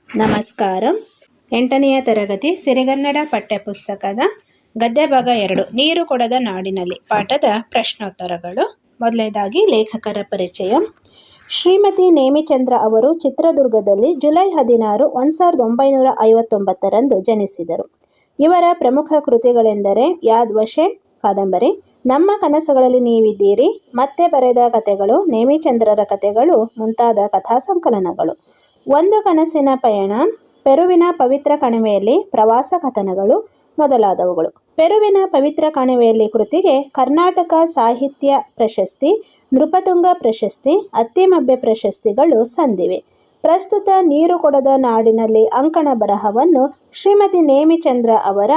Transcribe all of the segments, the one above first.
ನಮಸ್ಕಾರ. 8ನೆಯ ತರಗತಿ ಸಿರಿಗನ್ನಡ ಪಠ್ಯಪುಸ್ತಕದ ಗದ್ಯ ಭಾಗ 2 ನೀರು ಕೊಡದ ನಾಡಿನಲ್ಲಿ ಪಾಠದ ಪ್ರಶ್ನೋತ್ತರಗಳು. ಮೊದಲನೇದಾಗಿ ಲೇಖಕರ ಪರಿಚಯ. ಶ್ರೀಮತಿ ನೇಮಿಚಂದ್ರ ಅವರು ಚಿತ್ರದುರ್ಗದಲ್ಲಿ ಜುಲೈ 16, 1959 ಜನಿಸಿದರು. ಇವರ ಪ್ರಮುಖ ಕೃತಿಗಳೆಂದರೆ ಯಾದ್ವಶೆ ಕಾದಂಬರಿ, ನಮ್ಮ ಕನಸುಗಳಲ್ಲಿ ನೀವಿದ್ದೀರಿ, ಮತ್ತೆ ಬರೆದ ಕಥೆಗಳು, ನೇಮಿಚಂದ್ರರ ಕಥೆಗಳು ಮುಂತಾದ ಕಥಾ ಸಂಕಲನಗಳು, ಒಂದು ಕನಸಿನ ಪಯಣ, ಪೆರುವಿನ ಪವಿತ್ರ ಕಣಿವೆಯಲ್ಲಿ ಪ್ರವಾಸ ಕಥನಗಳು ಮೊದಲಾದವುಗಳು. ಪೆರುವಿನ ಪವಿತ್ರ ಕಣಿವೆಯಲ್ಲಿ ಕೃತಿಗೆ ಕರ್ನಾಟಕ ಸಾಹಿತ್ಯ ಪ್ರಶಸ್ತಿ, ನೃಪತುಂಗ ಪ್ರಶಸ್ತಿ, ಅತ್ತಿಮಬ್ಬೆ ಪ್ರಶಸ್ತಿಗಳು ಸಂದಿವೆ. ಪ್ರಸ್ತುತ ನೀರು ಕೊಡದ ನಾಡಿನಲ್ಲಿ ಅಂಕಣ ಬರಹವನ್ನು ಶ್ರೀಮತಿ ನೇಮಿಚಂದ್ರ ಅವರ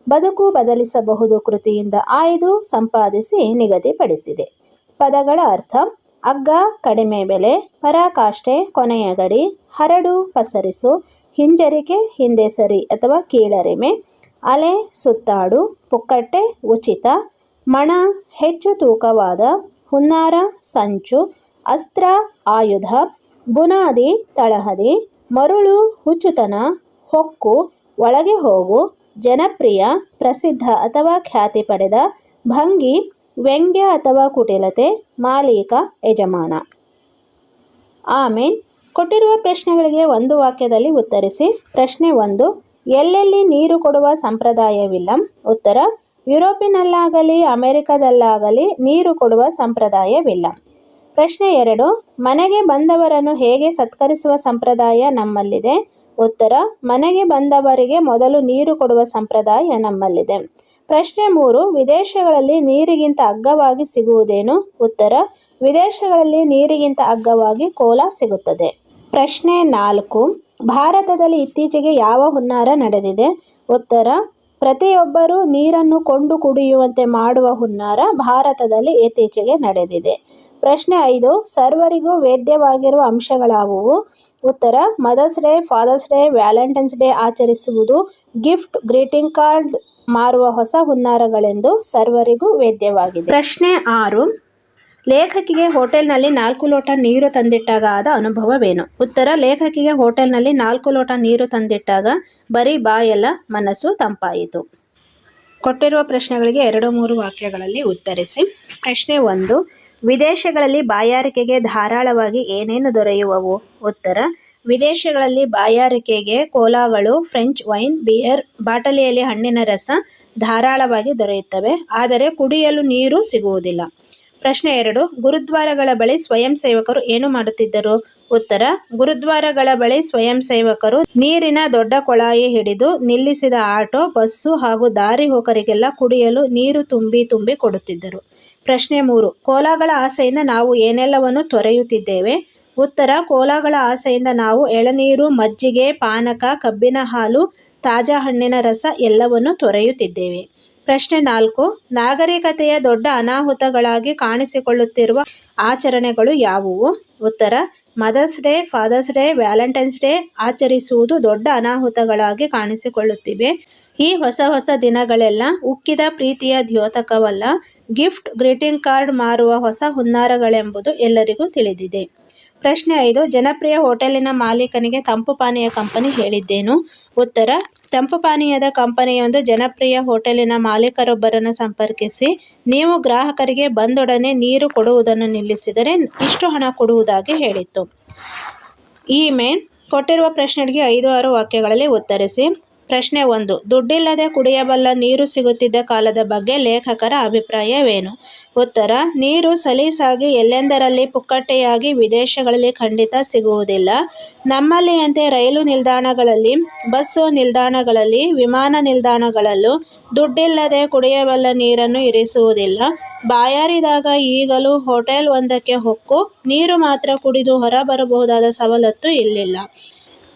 ಬದುಕು ಬದಲಿಸಬಹುದು ಕೃತಿಯಿಂದ ಆಯ್ದು ಸಂಪಾದಿಸಿ ನಿಗದಿಪಡಿಸಿದೆ. ಪದಗಳ ಅರ್ಥ: ಅಗ್ಗ ಕಡಿಮೆ ಬೆಲೆ, ಪರಾಕಾಷ್ಠೆ ಕೊನೆಯ ಗಡಿ, ಹರಡು ಪಸರಿಸು, ಹಿಂಜರಿಕೆ ಹಿಂದೆ ಸರಿ ಅಥವಾ ಕೀಳರಿಮೆ, ಅಲೆ ಸುತ್ತಾಡು, ಪುಕ್ಕಟ್ಟೆ ಉಚಿತ, ಮಣ ಹೆಚ್ಚು ತೂಕವಾದ, ಹುನ್ನಾರ ಸಂಚು, ಅಸ್ತ್ರ ಆಯುಧ, ಬುನಾದಿ ತಳಹದಿ, ಮರುಳು ಹುಚ್ಚುತನ, ಹೊಕ್ಕು ಒಳಗೆ ಹೋಗು, ಜನಪ್ರಿಯ ಪ್ರಸಿದ್ಧ ಅಥವಾ ಖ್ಯಾತಿ ಪಡೆದ, ಭಂಗಿ ವ್ಯಂಗ್ಯ ಅಥವಾ ಕುಟಿಲತೆ, ಮಾಲೀಕ ಯಜಮಾನ. ಆಮೇನ್. ಕೊಟ್ಟಿರುವ ಪ್ರಶ್ನೆಗಳಿಗೆ ಒಂದು ವಾಕ್ಯದಲ್ಲಿ ಉತ್ತರಿಸಿ. ಪ್ರಶ್ನೆ 1: ಎಲ್ಲೆಲ್ಲಿ ನೀರು ಕೊಡುವ ಸಂಪ್ರದಾಯವಿಲ್ಲ? ಉತ್ತರ: ಯುರೋಪಿನಲ್ಲಾಗಲಿ ಅಮೆರಿಕದಲ್ಲಾಗಲಿ ನೀರು ಕೊಡುವ ಸಂಪ್ರದಾಯವಿಲ್ಲ. ಪ್ರಶ್ನೆ 2: ಮನೆಗೆ ಬಂದವರನ್ನು ಹೇಗೆ ಸತ್ಕರಿಸುವ ಸಂಪ್ರದಾಯ ನಮ್ಮಲ್ಲಿದೆ? ಉತ್ತರ: ಮನೆಗೆ ಬಂದವರಿಗೆ ಮೊದಲು ನೀರು ಕೊಡುವ ಸಂಪ್ರದಾಯ ನಮ್ಮಲ್ಲಿದೆ. ಪ್ರಶ್ನೆ 3: ವಿದೇಶಗಳಲ್ಲಿ ನೀರಿಗಿಂತ ಅಗ್ಗವಾಗಿ ಸಿಗುವುದೇನು? ಉತ್ತರ: ವಿದೇಶಗಳಲ್ಲಿ ನೀರಿಗಿಂತ ಅಗ್ಗವಾಗಿ ಕೋಲ ಸಿಗುತ್ತದೆ. ಪ್ರಶ್ನೆ 4: ಭಾರತದಲ್ಲಿ ಇತ್ತೀಚೆಗೆ ಯಾವ ಹುನ್ನಾರ ನಡೆದಿದೆ? ಉತ್ತರ: ಪ್ರತಿಯೊಬ್ಬರೂ ನೀರನ್ನು ಕೊಂಡು ಕುಡಿಯುವಂತೆ ಮಾಡುವ ಹುನ್ನಾರ ಭಾರತದಲ್ಲಿ ಇತ್ತೀಚೆಗೆ ನಡೆದಿದೆ. ಪ್ರಶ್ನೆ 5: ಸರ್ವರಿಗೂ ವೇದ್ಯವಾಗಿರುವ ಅಂಶಗಳಾವುವು? ಉತ್ತರ: Mother's Day, Father's Day, Valentine's Day ಆಚರಿಸುವುದು, ಗಿಫ್ಟ್ ಗ್ರೀಟಿಂಗ್ ಕಾರ್ಡ್ ಮಾರುವ ಹೊಸ ಹುನ್ನಾರಗಳೆಂದು ಸರ್ವರಿಗೂ ವೇದ್ಯವಾಗಿದೆ. ಪ್ರಶ್ನೆ 6: ಲೇಖಕಿಗೆ ಹೋಟೆಲ್ನಲ್ಲಿ 4 ಲೋಟ ನೀರು ತಂದಿಟ್ಟಾಗ ಆದ ಅನುಭವವೇನು? ಉತ್ತರ: ಲೇಖಕಿಗೆ ಹೋಟೆಲ್ನಲ್ಲಿ 4 ಲೋಟ ನೀರು ತಂದಿಟ್ಟಾಗ ಬರೀ ಬಾಯಲ್ಲ, ಮನಸ್ಸು ತಂಪಾಯಿತು. ಕೊಟ್ಟಿರುವ ಪ್ರಶ್ನೆಗಳಿಗೆ 2-3 ವಾಕ್ಯಗಳಲ್ಲಿ ಉತ್ತರಿಸಿ. ಪ್ರಶ್ನೆ 1: ವಿದೇಶಗಳಲ್ಲಿ ಬಾಯಾರಿಕೆಗೆ ಧಾರಾಳವಾಗಿ ಏನೇನು ದೊರೆಯುವವು? ಉತ್ತರ: ವಿದೇಶಗಳಲ್ಲಿ ಬಾಯಾರಿಕೆಗೆ ಕೋಲಾಗಳು, ಫ್ರೆಂಚ್ ವೈನ್, ಬಿಯರ್, ಬಾಟಲಿಯಲ್ಲಿ ಹಣ್ಣಿನ ರಸ ಧಾರಾಳವಾಗಿ ದೊರೆಯುತ್ತವೆ. ಆದರೆ ಕುಡಿಯಲು ನೀರು ಸಿಗುವುದಿಲ್ಲ. ಪ್ರಶ್ನೆ 2: ಗುರುದ್ವಾರಗಳ ಬಳಿ ಸ್ವಯಂ ಸೇವಕರು ಏನು ಮಾಡುತ್ತಿದ್ದರು? ಉತ್ತರ: ಗುರುದ್ವಾರಗಳ ಬಳಿ ಸ್ವಯಂ ಸೇವಕರು ನೀರಿನ ದೊಡ್ಡ ಕೊಳಾಯಿ ಹಿಡಿದು ನಿಲ್ಲಿಸಿದ ಆಟೋ, ಬಸ್ಸು ಹಾಗೂ ದಾರಿ ಹೋಕರಿಗೆಲ್ಲ ಕುಡಿಯಲು ನೀರು ತುಂಬಿ ಕೊಡುತ್ತಿದ್ದರು. ಪ್ರಶ್ನೆ 3: ಕೋಲಾಗಳ ಆಸೆಯಿಂದ ನಾವು ಏನೆಲ್ಲವನ್ನು ತೊರೆಯುತ್ತಿದ್ದೇವೆ? ಉತ್ತರ: ಕೋಲಾಗಳ ಆಸೆಯಿಂದ ನಾವು ಎಳನೀರು, ಮಜ್ಜಿಗೆ, ಪಾನಕ, ಕಬ್ಬಿನ ಹಾಲು, ತಾಜಾ ಹಣ್ಣಿನ ರಸ ಎಲ್ಲವನ್ನು ತೊರೆಯುತ್ತಿದ್ದೇವೆ. ಪ್ರಶ್ನೆ 4: ನಾಗರಿಕತೆಯ ದೊಡ್ಡ ಅನಾಹುತಗಳಾಗಿ ಕಾಣಿಸಿಕೊಳ್ಳುತ್ತಿರುವ ಆಚರಣೆಗಳು ಯಾವುವು? ಉತ್ತರ: Mother's Day, Father's Day, Valentine's Day ಆಚರಿಸುವುದು ದೊಡ್ಡ ಅನಾಹುತಗಳಾಗಿ ಕಾಣಿಸಿಕೊಳ್ಳುತ್ತಿವೆ. ಈ ಹೊಸ ದಿನಗಳೆಲ್ಲ ಉಕ್ಕಿದ ಪ್ರೀತಿಯ ದ್ಯೋತಕವಲ್ಲ, ಗಿಫ್ಟ್ ಗ್ರೀಟಿಂಗ್ ಕಾರ್ಡ್ ಮಾರುವ ಹೊಸ ಹುನ್ನಾರಗಳೆಂಬುದು ಎಲ್ಲರಿಗೂ ತಿಳಿದಿದೆ. ಪ್ರಶ್ನೆ 5: ಜನಪ್ರಿಯ ಹೋಟೆಲಿನ ಮಾಲೀಕನಿಗೆ ತಂಪು ಪಾನೀಯ ಕಂಪನಿ ಹೇಳಿದ್ದೇನು? ಉತ್ತರ: ತಂಪು ಪಾನೀಯದ ಕಂಪನಿಯೊಂದು ಜನಪ್ರಿಯ ಹೋಟೆಲಿನ ಮಾಲೀಕರೊಬ್ಬರನ್ನು ಸಂಪರ್ಕಿಸಿ, ನೀವು ಗ್ರಾಹಕರಿಗೆ ಬಂದೊಡನೆ ನೀರು ಕೊಡುವುದನ್ನು ನಿಲ್ಲಿಸಿದರೆ ಇಷ್ಟು ಹಣ ಕೊಡುವುದಾಗಿ ಹೇಳಿತ್ತು. ಇಮೇನ್. ಕೊಟ್ಟಿರುವ ಪ್ರಶ್ನೆಗಳಿಗೆ 5-6 ವಾಕ್ಯಗಳಲ್ಲಿ ಉತ್ತರಿಸಿ. ಪ್ರಶ್ನೆ 1: ದುಡ್ಡಿಲ್ಲದೆ ಕುಡಿಯಬಲ್ಲ ನೀರು ಸಿಗುತ್ತಿದ್ದ ಕಾಲದ ಬಗ್ಗೆ ಲೇಖಕರ ಅಭಿಪ್ರಾಯವೇನು? ಉತ್ತರ: ನೀರು ಸಲೀಸಾಗಿ ಎಲ್ಲೆಂದರಲ್ಲಿ ಪುಕ್ಕಟ್ಟೆಯಾಗಿ ವಿದೇಶಗಳಲ್ಲಿ ಖಂಡಿತ ಸಿಗುವುದಿಲ್ಲ. ನಮ್ಮಲ್ಲಿಯಂತೆ ರೈಲು ನಿಲ್ದಾಣಗಳಲ್ಲಿ, ಬಸ್ಸು ನಿಲ್ದಾಣಗಳಲ್ಲಿ, ವಿಮಾನ ನಿಲ್ದಾಣಗಳಲ್ಲೂ ದುಡ್ಡಿಲ್ಲದೆ ಕುಡಿಯಬಲ್ಲ ನೀರನ್ನು ಇರಿಸುವುದಿಲ್ಲ. ಬಾಯಾರಿದಾಗ ಈಗಲೂ ಹೋಟೆಲ್ ಒಂದಕ್ಕೆ ಹೊಕ್ಕು ನೀರು ಮಾತ್ರ ಕುಡಿದು ಹೊರಬರಬಹುದಾದ ಸವಲತ್ತು ಇಲ್ಲಿಲ್ಲ.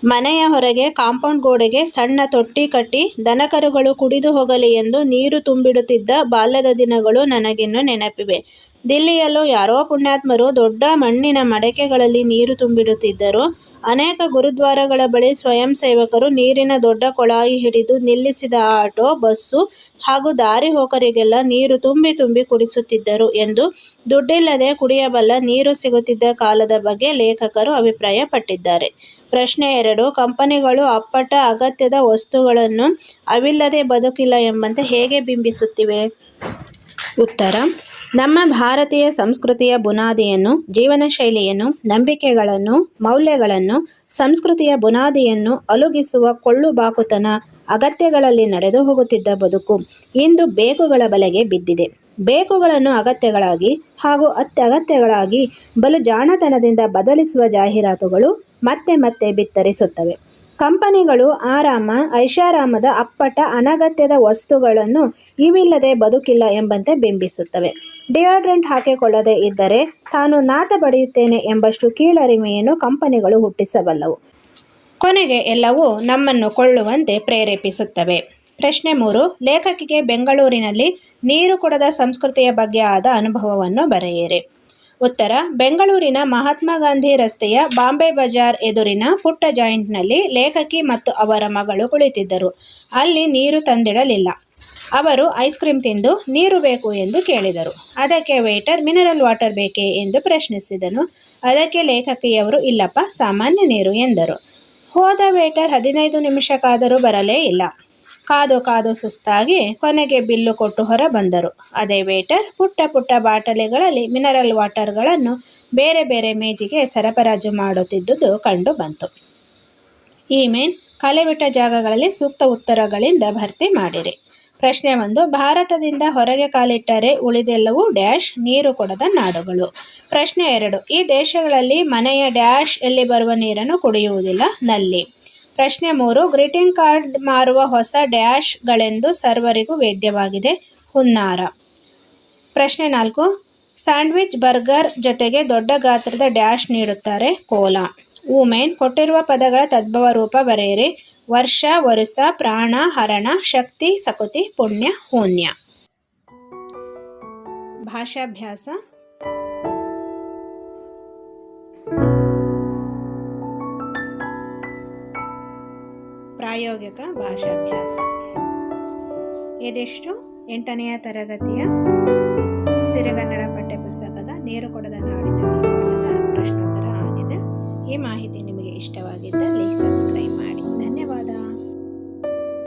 ಮನೆಯ ಹೊರಗೆ ಕಾಂಪೌಂಡ್ ಗೋಡೆಗೆ ಸಣ್ಣ ತೊಟ್ಟಿ ಕಟ್ಟಿ ದನಕರುಗಳು ಕುಡಿದು ಹೋಗಲಿ ಎಂದು ನೀರು ತುಂಬಿಡುತ್ತಿದ್ದ ಬಾಲ್ಯದ ದಿನಗಳು ನನಗಿನ್ನೂ ನೆನಪಿವೆ. ದಿಲ್ಲಿಯಲ್ಲೂ ಯಾರೋ ಪುಣ್ಯಾತ್ಮರು ದೊಡ್ಡ ಮಣ್ಣಿನ ಮಡಕೆಗಳಲ್ಲಿ ನೀರು ತುಂಬಿಡುತ್ತಿದ್ದರು. ಅನೇಕ ಗುರುದ್ವಾರಗಳ ಬಳಿ ಸ್ವಯಂ ಸೇವಕರು ನೀರಿನ ದೊಡ್ಡ ಕೊಳಾಯಿ ಹಿಡಿದು ನಿಲ್ಲಿಸಿದ ಆಟೋ, ಬಸ್ಸು ಹಾಗೂ ದಾರಿ ಹೋಕರಿಗೆಲ್ಲ ನೀರು ತುಂಬಿ ಕುಡಿಸುತ್ತಿದ್ದರು ಎಂದು ದುಡ್ಡಿಲ್ಲದೆ ಕುಡಿಯಬಲ್ಲ ನೀರು ಸಿಗುತ್ತಿದ್ದ ಕಾಲದ ಬಗ್ಗೆ ಲೇಖಕರು ಅಭಿಪ್ರಾಯಪಟ್ಟಿದ್ದಾರೆ. ಪ್ರಶ್ನೆ 2. ಕಂಪನಿಗಳು ಅಪ್ಪಟ ಅಗತ್ಯದ ವಸ್ತುಗಳನ್ನು ಅವಿಲ್ಲದೆ ಬದುಕಿಲ್ಲ ಎಂಬಂತೆ ಹೇಗೆ ಬಿಂಬಿಸುತ್ತಿವೆ? ಉತ್ತರ: ನಮ್ಮ ಭಾರತೀಯ ಸಂಸ್ಕೃತಿಯ ಬುನಾದಿಯನ್ನು, ಜೀವನ ಶೈಲಿಯನ್ನು, ನಂಬಿಕೆಗಳನ್ನು, ಮೌಲ್ಯಗಳನ್ನು, ಸಂಸ್ಕೃತಿಯ ಬುನಾದಿಯನ್ನು ಅಲುಗಿಸುವ ಕೊಳ್ಳುಬಾಕುತನ, ಅಗತ್ಯಗಳಲ್ಲಿ ನಡೆದು ಹೋಗುತ್ತಿದ್ದ ಬದುಕು ಇಂದು ಬೇಕುಗಳ ಬಲೆಗೆ ಬಿದ್ದಿದೆ. ಬೇಕುಗಳನ್ನು ಅಗತ್ಯಗಳಾಗಿ ಹಾಗೂ ಅತ್ಯಗತ್ಯಗಳಾಗಿ ಬಲು ಜಾಣತನದಿಂದ ಬದಲಿಸುವ ಜಾಹೀರಾತುಗಳು ಮತ್ತೆ ಮತ್ತೆ ಬಿತ್ತರಿಸುತ್ತವೆ. ಕಂಪನಿಗಳು ಆರಾಮ, ಐಷಾರಾಮದ ಅಪ್ಪಟ ಅನಗತ್ಯದ ವಸ್ತುಗಳನ್ನು ಇವಿಲ್ಲದೆ ಬದುಕಿಲ್ಲ ಎಂಬಂತೆ ಬಿಂಬಿಸುತ್ತವೆ. ಡಿಯೋಡ್ರೆಂಟ್ ಹಾಕಿಕೊಳ್ಳದೆ ಇದ್ದರೆ ತಾನು ನಾತ ಬಡಿಯುತ್ತೇನೆ ಎಂಬಷ್ಟು ಕೀಳರಿಮೆಯನ್ನು ಕಂಪನಿಗಳು ಹುಟ್ಟಿಸಬಲ್ಲವು. ಕೊನೆಗೆ ಎಲ್ಲವೂ ನಮ್ಮನ್ನು ಕೊಳ್ಳುವಂತೆ ಪ್ರೇರೇಪಿಸುತ್ತವೆ. ಪ್ರಶ್ನೆ 3. ಲೇಖಕಿಗೆ ಬೆಂಗಳೂರಿನಲ್ಲಿ ನೀರು ಕುಡದ ಸಂಸ್ಕೃತಿಯ ಬಗ್ಗೆ ಆದ ಅನುಭವವನ್ನು ಬರೆಯಿರಿ. ಉತ್ತರ: ಬೆಂಗಳೂರಿನ ಮಹಾತ್ಮ ಗಾಂಧಿ ರಸ್ತೆಯ ಬಾಂಬೆ ಬಜಾರ್ ಎದುರಿನ ಪುಟ್ಟ ಜಾಯಿಂಟ್ನಲ್ಲಿ ಲೇಖಕಿ ಮತ್ತು ಅವರ ಮಗಳು ಕುಳಿತಿದ್ದರು. ಅಲ್ಲಿ ನೀರು ತಂದಿಡಲಿಲ್ಲ. ಅವರು ಐಸ್ ಕ್ರೀಮ್ ತಿಂದು ನೀರು ಬೇಕು ಎಂದು ಕೇಳಿದರು. ಅದಕ್ಕೆ ವೇಟರ್ ಮಿನರಲ್ ವಾಟರ್ ಬೇಕೇ ಎಂದು ಪ್ರಶ್ನಿಸಿದನು. ಅದಕ್ಕೆ ಲೇಖಕಿಯವರು ಇಲ್ಲಪ್ಪ, ಸಾಮಾನ್ಯ ನೀರು ಎಂದರು. ಹೋದ ವೇಟರ್ 15 ನಿಮಿಷಕ್ಕಾದರೂ ಬರಲೇ ಇಲ್ಲ. ಕಾದು ಕಾದು ಸುಸ್ತಾಗಿ ಕೊನೆಗೆ ಬಿಲ್ಲು ಕೊಟ್ಟು ಹೊರ ಬಂದರು. ಅದೇ ವೇಟರ್ ಪುಟ್ಟ ಪುಟ್ಟ ಬಾಟಲಿಗಳಲ್ಲಿ ಮಿನರಲ್ ವಾಟರ್ಗಳನ್ನು ಬೇರೆ ಬೇರೆ ಮೇಜಿಗೆ ಸರಬರಾಜು ಮಾಡುತ್ತಿದ್ದುದು ಕಂಡು ಬಂತು. ಇಮೇಲ್ ಖಾಲಿಬಿಟ್ಟ ಜಾಗಗಳಲ್ಲಿ ಸೂಕ್ತ ಉತ್ತರಗಳಿಂದ ಭರ್ತಿ ಮಾಡಿರಿ. ಪ್ರಶ್ನೆ 1. ಭಾರತದಿಂದ ಹೊರಗೆ ಕಾಲಿಟ್ಟರೆ ಉಳಿದೆಲ್ಲವೂ ಡ್ಯಾಶ್ ನೀರು ಕೊಡದ ನಾಡುಗಳು. ಪ್ರಶ್ನೆ 2. ಈ ದೇಶಗಳಲ್ಲಿ ಮನೆಯ ಡ್ಯಾಶ್ ಎಲ್ಲಿ ಬರುವ ನೀರನ್ನು ಕುಡಿಯುವುದಿಲ್ಲ, ನಲ್ಲಿ. ಪ್ರಶ್ನೆ 3. ಗ್ರೀಟಿಂಗ್ ಕಾರ್ಡ್ ಮಾರುವ ಹೊಸ ಡ್ಯಾಶ್ಗಳೆಂದು ಸರ್ವರಿಗೂ ವೇದ್ಯವಾಗಿದೆ, ಹುನ್ನಾರ. ಪ್ರಶ್ನೆ 4. ಸ್ಯಾಂಡ್ವಿಚ್ ಬರ್ಗರ್ ಜೊತೆಗೆ ದೊಡ್ಡ ಗಾತ್ರದ ಡ್ಯಾಶ್ ನೀಡುತ್ತಾರೆ, ಕೋಲಾ. ವುಮೆನ್ ಕೊಟ್ಟಿರುವ ಪದಗಳ ತದ್ಭವ ರೂಪ ಬರೆಯಿರಿ. ವರ್ಷ, ವರುಸ, ಪ್ರಾಣ, ಹರಣ, ಶಕ್ತಿ, ಸಕುತಿ, ಪುಣ್ಯ, ಹೂನ್ಯ. ಭಾಷಾಭ್ಯಾಸ. ಪ್ರಾಯೋಗಿಕ ಭಾಷಾಭ್ಯಾಸ. ಇದಿಷ್ಟು 8ನೇ ತರಗತಿಯ ಸಿರಿಗನ್ನಡ ಪಠ್ಯಪುಸ್ತಕದ ನೀರು ಕೊಡದ ನಾಡಿನಲ್ಲಿ ಪಾಠದ ಪ್ರಶ್ನೋತ್ತರ ಆಗಿದೆ. ಈ ಮಾಹಿತಿ ನಿಮಗೆ ಇಷ್ಟವಾಗಿದ್ದಲ್ಲಿ ಸಬ್ಸ್ಕ್ರೈಬ್ ಮಾಡಿ.